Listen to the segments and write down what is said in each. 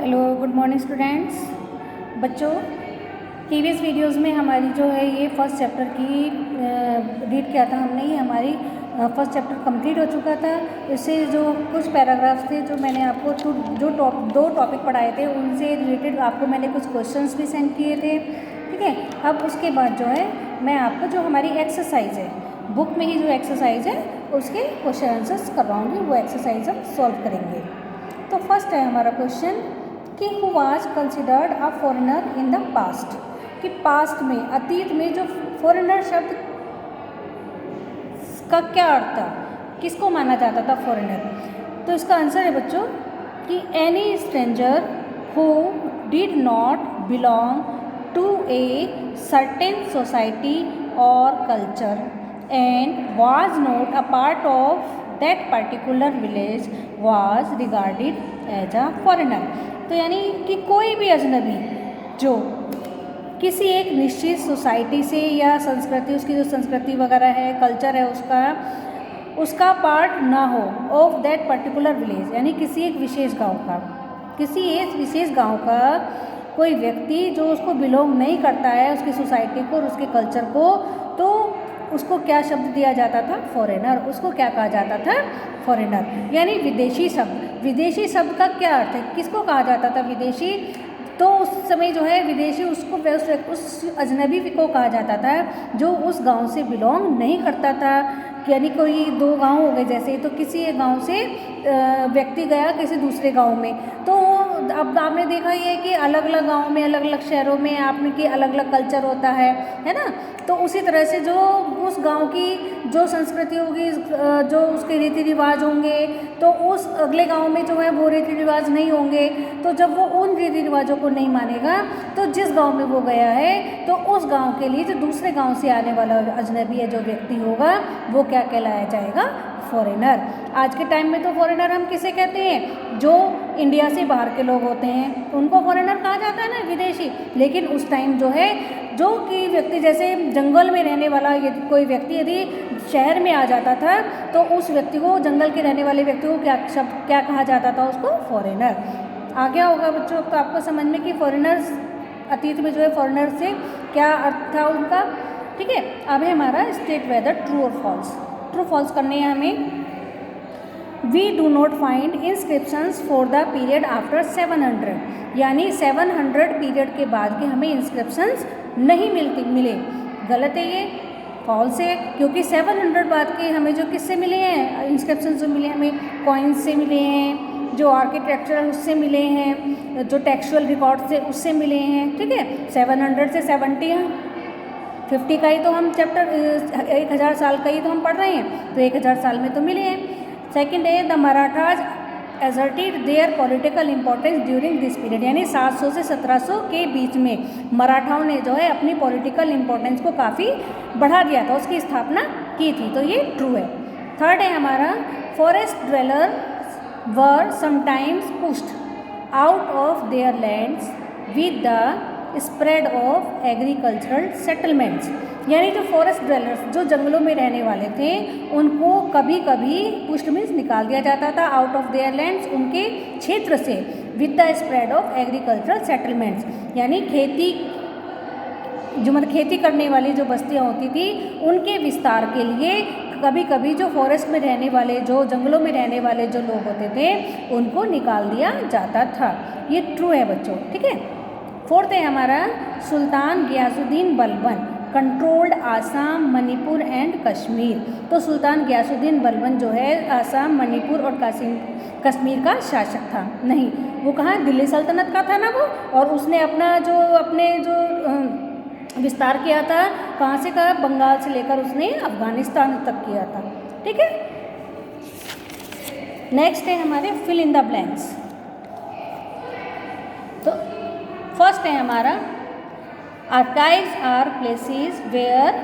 Hello, good morning students. बच्चों, previous videos में हमारी जो है ये फर्स्ट चैप्टर की रीड किया था हमने। ये हमारी फर्स्ट चैप्टर कंप्लीट हो चुका था। इससे जो कुछ पैराग्राफ्स थे जो मैंने आपको दो टॉपिक पढ़ाए थे उनसे रिलेटेड आपको मैंने कुछ क्वेश्चंस भी सेंड किए थे। ठीक है, अब उसके बाद जो है मैं आपको जो हमारी एक्सरसाइज है, बुक में ही जो एक्सरसाइज है उसके क्वेश्चन आंसर्स करवाऊँगी, वो एक्सरसाइज हम सॉल्व करेंगे। तो फर्स्ट है हमारा क्वेश्चन कि who was considered a foreigner in the past, कि पास्ट में, अतीत में जो फॉरेनर शब्द का क्या अर्थ था, किसको माना जाता था फॉरेनर। तो इसका आंसर है बच्चों कि any stranger who did not belong to a certain society और culture and was not a part of that particular village was regarded as a foreigner. तो यानी कि कोई भी अजनबी जो किसी एक निश्चित सोसाइटी से या संस्कृति, उसकी जो संस्कृति वगैरह है, कल्चर है, उसका पार्ट ना हो ऑफ दैट पर्टिकुलर विलेज, यानी किसी एक विशेष गांव का, किसी एक विशेष गांव का कोई व्यक्ति जो उसको बिलोंग नहीं करता है, उसकी सोसाइटी को और उसके कल्चर को, तो उसको क्या शब्द दिया जाता था? फॉरेनर। उसको क्या कहा जाता था? फॉरेनर, यानी विदेशी शब्द। विदेशी शब्द का क्या अर्थ है? किसको कहा जाता था विदेशी? तो उस समय जो है विदेशी उसको उस अजनबी को कहा जाता था जो उस गांव से बिलोंग नहीं करता था। यानी कोई दो गांव हो गए जैसे, तो किसी एक गांव से व्यक्ति गया किसी दूसरे गांव में, तो अब आपने देखा ही है कि अलग अलग गांव में, अलग अलग शहरों में आपने कि अलग अलग कल्चर होता है ना। तो उसी तरह से जो उस गांव की जो संस्कृति होगी, जो उसके रीति रिवाज होंगे, तो उस अगले गांव में जो है वो रीति रिवाज नहीं होंगे। तो जब वो उन रीति रिवाजों को नहीं मानेगा, तो जिस गांव में वो गया है, तो उस गांव के लिए जो दूसरे गांव से आने वाला अजनबी है जो व्यक्ति होगा, वो क्या कहलाया जाएगा? फॉरेनर। आज के टाइम में तो फॉरेनर हम किसे कहते हैं? जो इंडिया से बाहर के लोग होते हैं उनको फॉरेनर कहा जाता है ना, विदेशी। लेकिन उस टाइम जो है जो कि व्यक्ति, जैसे जंगल में रहने वाला यदि कोई व्यक्ति यदि शहर में आ जाता था, तो उस व्यक्ति को, जंगल के रहने वाले व्यक्ति को क्या कहा जाता था? उसको फॉरेनर। आ गया होगा बच्चों तो आपको समझ में कि फॉरेनर्स, अतीत में जो है फॉरेनर से क्या अर्थ था उनका। ठीक है, अब है हमारा स्टेट वेदर ट्रू और फॉल्स। ट्रू फॉल्स करने हैं हमें। We do not find inscriptions for the period after 700, यानी 700 पीरियड के बाद के हमें इंस्क्रिप्शंस नहीं मिले। गलत है ये, फॉल्स है, क्योंकि 700 बाद के हमें जो किससे मिले हैं इंस्क्रिप्शंस, जो मिले हमें कॉइन्स से मिले हैं, जो आर्किटेक्चर उससे मिले हैं, जो टेक्सचुअल रिकॉर्ड से उससे मिले हैं। ठीक है, 700 से 50 का ही तो हम चैप्टर 1000 साल का ही तो हम पढ़ रहे हैं, तो 1000 साल में तो मिले हैं। सेकेंड है the Marathas asserted their political importance during this period, यानी 700 से 1700 के बीच में मराठाओं ने जो है अपनी पॉलिटिकल इंपॉर्टेंस को काफ़ी बढ़ा दिया था, उसकी स्थापना की थी। तो ये ट्रू है। थर्ड है हमारा forest dweller were sometimes pushed out of their lands with the spread of agricultural settlements, यानी जो फॉरेस्ट ड्वेलर्स, जो जंगलों में रहने वाले थे, उनको कभी कभी पुश्ड मीन्स निकाल दिया जाता था आउट ऑफ देयर लैंड्स, उनके क्षेत्र से, with the spread of agricultural settlements, यानी खेती, जो मतलब खेती करने वाली जो बस्तियाँ होती थी उनके विस्तार के लिए कभी कभी जो फॉरेस्ट में रहने वाले, जो जंगलों में रहने वाले जो लोग होते थे उनको निकाल दिया जाता था। ये ट्रू है बच्चों। ठीक है, फोर्थ है हमारा सुल्तान गियासुद्दीन बलबन कंट्रोल्ड आसाम, मणिपुर एंड कश्मीर। तो सुल्तान गियासुद्दीन बलबन जो है आसाम, मणिपुर और कश्मीर का शासक था। नहीं, वो कहाँ, दिल्ली सल्तनत का था ना वो, और उसने अपने जो विस्तार किया था, कहाँ से कहा, बंगाल से लेकर उसने अफगानिस्तान तक किया था। ठीक है, नेक्स्ट है हमारे फिल इन द ब्लैंक्स। तो फर्स्ट है हमारा archives are places where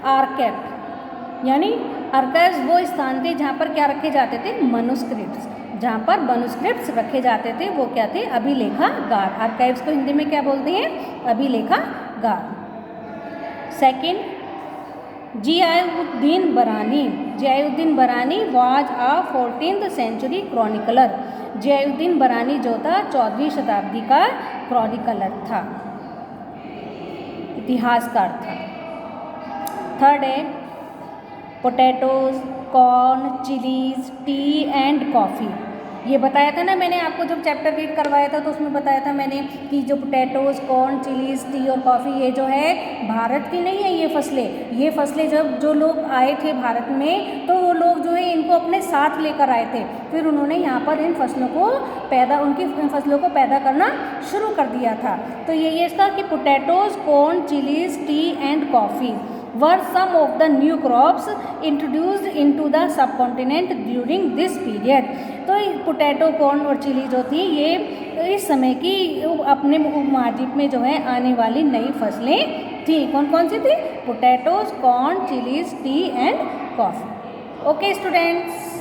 are kept, यानी आर्काइव्स वो स्थान थे जहाँ पर क्या रखे जाते थे? मनुस्क्रिप्ट्स। जहाँ पर मनुस्क्रिप्ट्स रखे जाते थे वो क्या थे? अभिलेखागार। आर्काइव्स को हिंदी में क्या बोलते हैं? अभिलेखागार। Second, Ziauddin Barani was a 14th century chronicler. Ziauddin Barani जो था 14वीं शताब्दी का क्रॉनिकलर था, इतिहासकार था। थर्ड है potatoes, corn, chillies, T and coffee. ये बताया था ना मैंने आपको, जब चैप्टर रीड करवाया था तो उसमें बताया था मैंने कि जो पोटैटोज़, कॉर्न, चिलीज़, टी और कॉफ़ी ये जो है भारत की नहीं है। ये फसलें जब जो लोग आए थे भारत में तो वो लोग जो है इनको अपने साथ लेकर आए थे, फिर उन्होंने यहाँ पर इन फसलों को पैदा करना शुरू कर दिया था। तो ये इसका कि potatoes, corn, chillies, T and coffee were some of the new crops introduced into the subcontinent during this period। तो पोटैटो, कॉर्न और चिली जो थी ये इस समय की अपने उपमहाद्वीप में जो है आने वाली नई फसलें थी। कौन कौन सी थी? Potatoes, corn, chillies, T and coffee. Okay students.